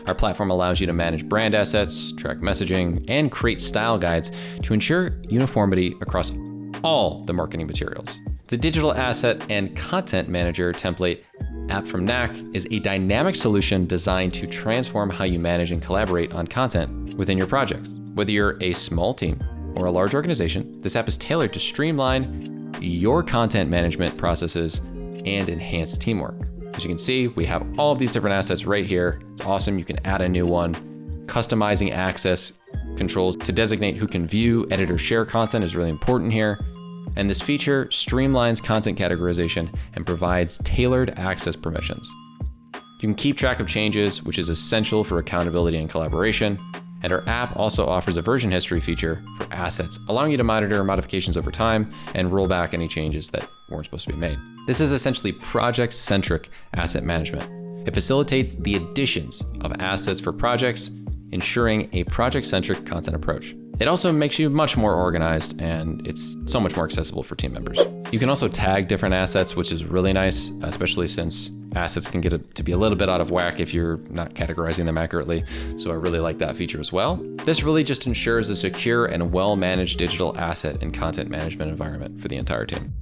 Our platform allows you to manage brand assets, track messaging, and create style guides to ensure uniformity across all the marketing materials. The Digital Asset and Content Manager template app from Knack is a dynamic solution designed to transform how you manage and collaborate on content within your projects. Whether you're a small team or a large organization, this app is tailored to streamline your content management processes and enhance teamwork. As you can see, we have all of these different assets right here. It's awesome. You can add a new one. Customizing access controls to designate who can view, edit, or share content is really important here. And this feature streamlines content categorization and provides tailored access permissions. You can keep track of changes, which is essential for accountability and collaboration. And our app also offers a version history feature for assets, allowing you to monitor modifications over time and roll back any changes that weren't supposed to be made. This is essentially project-centric asset management. It facilitates the additions of assets for projects, ensuring a project-centric content approach. It also makes you much more organized, and it's so much more accessible for team members. You can also tag different assets, which is really nice, especially since assets can get to be a little bit out of whack if you're not categorizing them accurately. So I really like that feature as well. This really just ensures a secure and well-managed digital asset and content management environment for the entire team.